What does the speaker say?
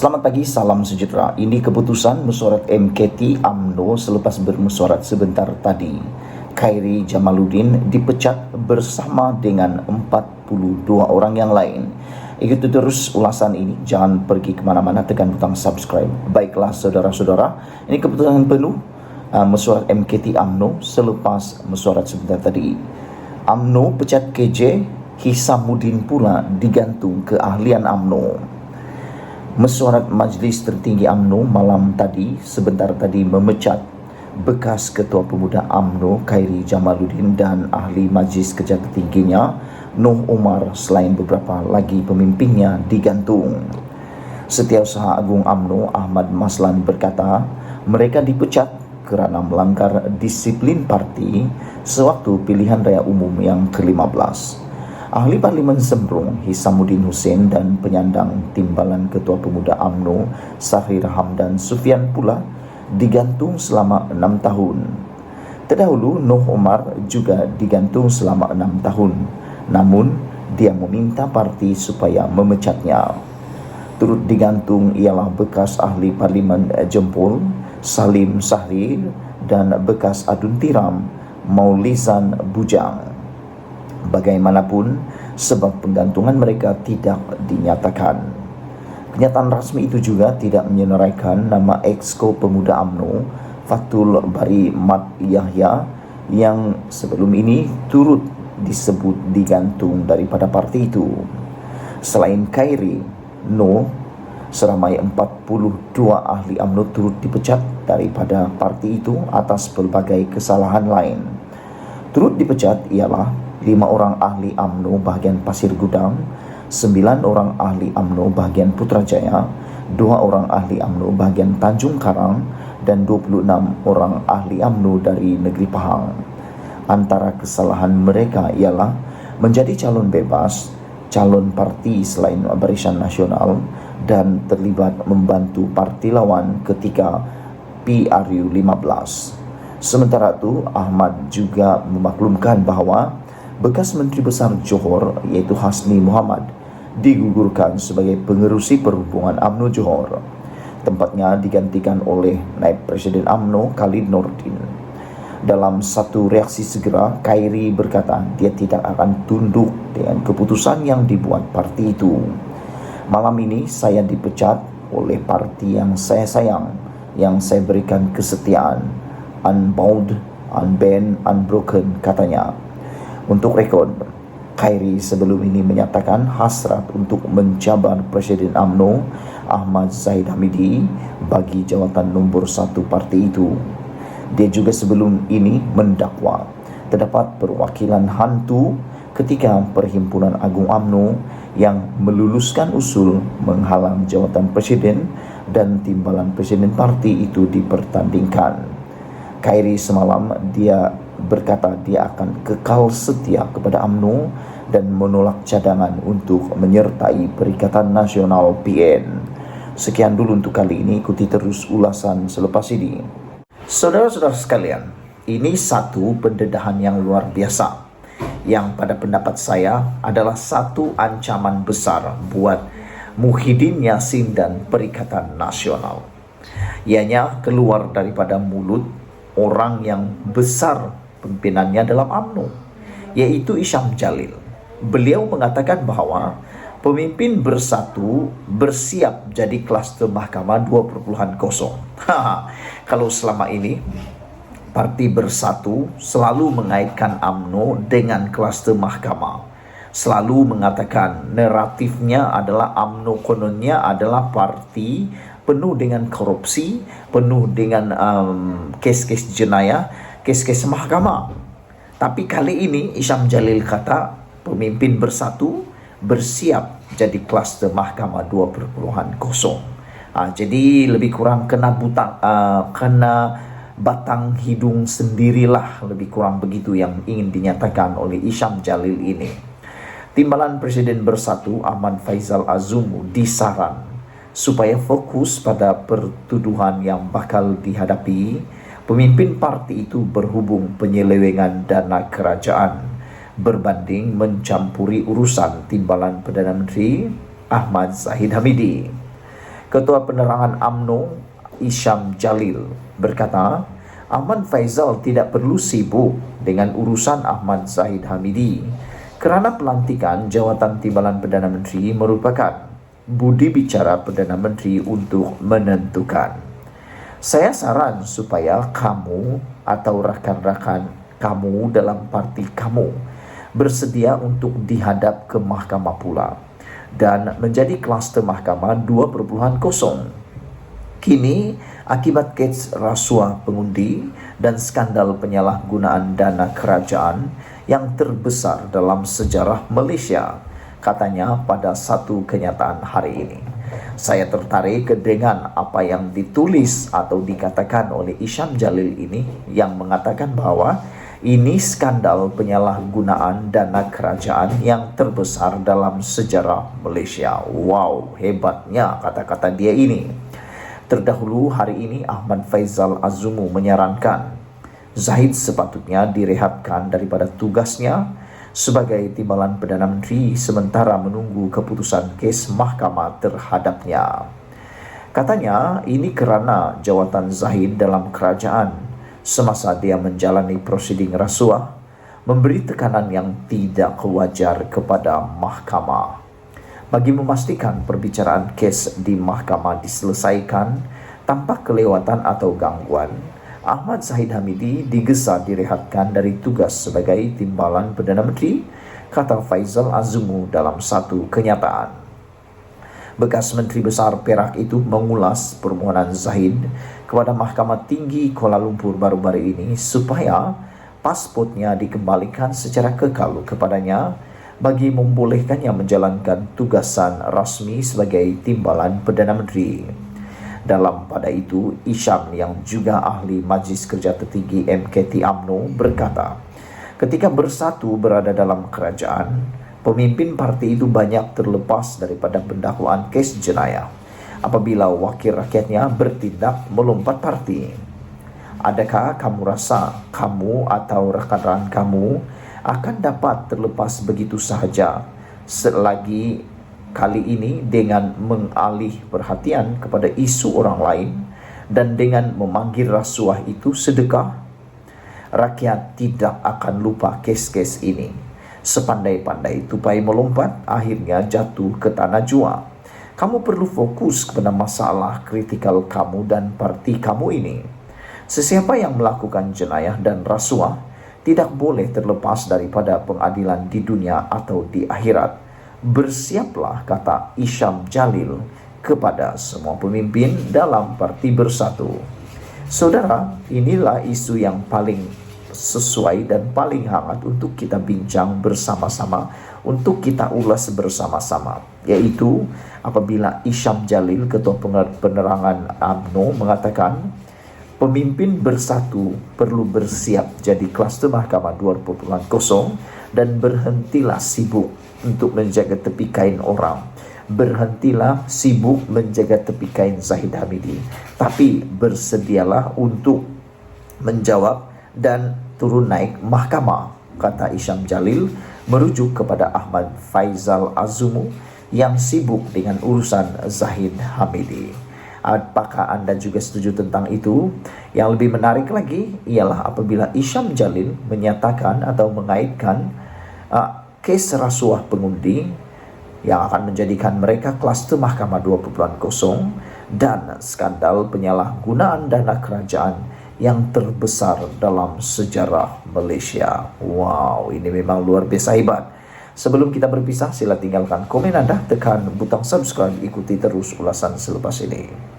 Selamat pagi, salam sejahtera. Ini keputusan mesyuarat MKT UMNO selepas bermesyuarat sebentar tadi. Khairi Jamaluddin dipecat bersama dengan 42 orang yang lain. Ikuti terus ulasan ini, jangan pergi kemana-mana, tekan butang subscribe. Baiklah saudara-saudara, ini keputusan penuh mesyuarat MKT UMNO selepas mesyuarat sebentar tadi. UMNO pecat KJ, Hisamuddin pula digantung keahlian UMNO. Mesyuarat Majlis Tertinggi UMNO malam tadi sebentar tadi memecat bekas Ketua Pemuda UMNO Khairi Jamaluddin dan ahli Majlis Kerja Tertingginya Noh Omar, selain beberapa lagi pemimpinnya digantung. Setiausaha Agung UMNO Ahmad Maslan berkata mereka dipecat kerana melanggar disiplin parti sewaktu pilihan raya umum yang ke-15. Ahli Parlimen Sembrong Hisamuddin Hussein dan penyandang timbalan Ketua Pemuda UMNO Sahir Hamdan Sufian pula digantung selama 6 tahun. Terdahulu Noh Omar juga digantung selama 6 tahun. Namun dia meminta parti supaya memecatnya. Turut digantung ialah bekas ahli Parlimen Jempol Salim Sahrir dan bekas Adun Tiram Maulizan Bujang. Bagaimanapun, sebab penggantungan mereka tidak dinyatakan. Kenyataan rasmi itu juga tidak menyenaraikan nama Exco Pemuda UMNO Fathul Bari Mat Yahya yang sebelum ini turut disebut digantung daripada parti itu. Selain Khairi, seramai 42 ahli UMNO turut dipecat daripada parti itu atas pelbagai kesalahan lain. Turut dipecat ialah 5 orang ahli UMNO bahagian Pasir Gudang, 9 orang ahli UMNO bahagian Putrajaya, 2 orang ahli UMNO bahagian Tanjung Karang dan 26 orang ahli UMNO dari Negeri Pahang. Antara kesalahan mereka ialah menjadi calon bebas, calon parti selain Barisan Nasional dan terlibat membantu parti lawan ketika PRU 15. Sementara itu, Ahmad juga memaklumkan bahawa bekas Menteri Besar Johor iaitu Hasni Muhammad digugurkan sebagai pengerusi perhubungan UMNO Johor. Tempatnya digantikan oleh Naib Presiden UMNO Khalid Nordin. Dalam satu reaksi segera, Khairi berkata dia tidak akan tunduk dengan keputusan yang dibuat parti itu. Malam ini saya dipecat oleh parti yang saya sayang, yang saya berikan kesetiaan, unbound, unbanned, unbroken, katanya. Untuk rekod, Khairi sebelum ini menyatakan hasrat untuk mencabar Presiden UMNO Ahmad Zahid Hamidi bagi jawatan nombor 1 parti itu. Dia juga sebelum ini mendakwa terdapat perwakilan hantu ketika Perhimpunan Agung UMNO yang meluluskan usul menghalang jawatan Presiden dan timbalan Presiden parti itu dipertandingkan. Khairi semalam dia berkata dia akan kekal setia kepada UMNO dan menolak cadangan untuk menyertai Perikatan Nasional PN. Sekian dulu untuk kali ini, ikuti terus ulasan selepas ini. Saudara-saudara sekalian, ini satu pendedahan yang luar biasa yang pada pendapat saya adalah satu ancaman besar buat Muhyiddin Yassin dan Perikatan Nasional. Ianya keluar daripada mulut orang yang besar pimpinannya dalam UMNO, yaitu Isham Jalil. Beliau mengatakan bahawa pemimpin bersatu bersiap jadi kluster mahkamah 2.0. Kalau selama ini parti bersatu selalu mengaitkan UMNO dengan kluster mahkamah, selalu mengatakan naratifnya adalah UMNO kononnya adalah parti penuh dengan korupsi, penuh dengan kes-kes jenayah, kes-kes mahkamah. Tapi kali ini Isham Jalil kata pemimpin bersatu bersiap jadi kluster mahkamah 2.0. Jadi lebih kurang kena batang hidung sendirilah, lebih kurang begitu yang ingin dinyatakan oleh Isham Jalil ini. Timbalan Presiden Bersatu Ahmad Faizal Azumu disaran supaya fokus pada pertuduhan yang bakal dihadapi pemimpin parti itu berhubung penyelewengan dana kerajaan berbanding mencampuri urusan timbalan Perdana Menteri Ahmad Zahid Hamidi. Ketua Penerangan UMNO Isyam Jalil berkata, Ahmad Faizal tidak perlu sibuk dengan urusan Ahmad Zahid Hamidi kerana pelantikan jawatan Timbalan Perdana Menteri merupakan budi bicara Perdana Menteri untuk menentukan. Saya saran supaya kamu atau rakan-rakan kamu dalam parti kamu bersedia untuk dihadap ke mahkamah pula dan menjadi kluster mahkamah 2.0. Kini, akibat kes rasuah pengundi dan skandal penyalahgunaan dana kerajaan yang terbesar dalam sejarah Malaysia, katanya pada satu kenyataan hari ini. Saya tertarik dengan apa yang ditulis atau dikatakan oleh Isyam Jalil ini yang mengatakan bahwa ini skandal penyalahgunaan dana kerajaan yang terbesar dalam sejarah Malaysia. Wow, hebatnya kata-kata dia ini. Terdahulu hari ini Ahmad Faizal Azumu menyarankan Zahid sepatutnya direhatkan daripada tugasnya sebagai Timbalan Perdana Menteri sementara menunggu keputusan kes mahkamah terhadapnya. Katanya ini kerana jawatan Zahid dalam kerajaan semasa dia menjalani prosiding rasuah memberi tekanan yang tidak wajar kepada mahkamah. Bagi memastikan perbicaraan kes di mahkamah diselesaikan tanpa kelewatan atau gangguan, Ahmad Zahid Hamidi digesa direhatkan dari tugas sebagai Timbalan Perdana Menteri, kata Faizal Azumu dalam satu kenyataan. Bekas Menteri Besar Perak itu mengulas permohonan Zahid kepada Mahkamah Tinggi Kuala Lumpur baru-baru ini supaya pasportnya dikembalikan secara kekal kepadanya bagi membolehkannya menjalankan tugasan rasmi sebagai Timbalan Perdana Menteri. Dalam pada itu, Isyam yang juga ahli Majlis Kerja Tertinggi MKT UMNO berkata, ketika Bersatu berada dalam kerajaan, pemimpin parti itu banyak terlepas daripada pendakwaan kes jenayah apabila wakil rakyatnya bertindak melompat parti. Adakah kamu rasa kamu atau rakan-rakan kamu akan dapat terlepas begitu sahaja selagi kali ini dengan mengalih perhatian kepada isu orang lain dan dengan memanggil rasuah itu sedekah? Rakyat tidak akan lupa kes-kes ini. Sepandai-pandai tupai melompat, akhirnya jatuh ke tanah jua. Kamu perlu fokus kepada masalah kritikal kamu dan parti kamu ini. Sesiapa yang melakukan jenayah dan rasuah tidak boleh terlepas daripada pengadilan di dunia atau di akhirat. Bersiaplah, kata Isyam Jalil kepada semua pemimpin dalam parti Bersatu. Saudara, inilah isu yang paling sesuai dan paling hangat untuk kita bincang bersama-sama, untuk kita ulas bersama-sama, yaitu apabila Isyam Jalil, Ketua Penerangan UMNO, mengatakan pemimpin Bersatu perlu bersiap jadi kluster mahkamah 2.0 dan berhentilah sibuk untuk menjaga tepi kain orang. Berhentilah sibuk menjaga tepi kain Zahid Hamidi, tapi bersedialah untuk menjawab dan turun naik mahkamah, kata Isyam Jalil merujuk kepada Ahmad Faizal Azumu yang sibuk dengan urusan Zahid Hamidi. Apakah anda juga setuju tentang itu? Yang lebih menarik lagi ialah apabila Isyam Jalil menyatakan atau mengaitkan kes rasuah pengundi yang akan menjadikan mereka kluster mahkamah 2.0 dan skandal penyalahgunaan dana kerajaan yang terbesar dalam sejarah Malaysia. Wow, ini memang luar biasa hebat. Sebelum kita berpisah, sila tinggalkan komen anda, tekan butang subscribe, ikuti terus ulasan selepas ini.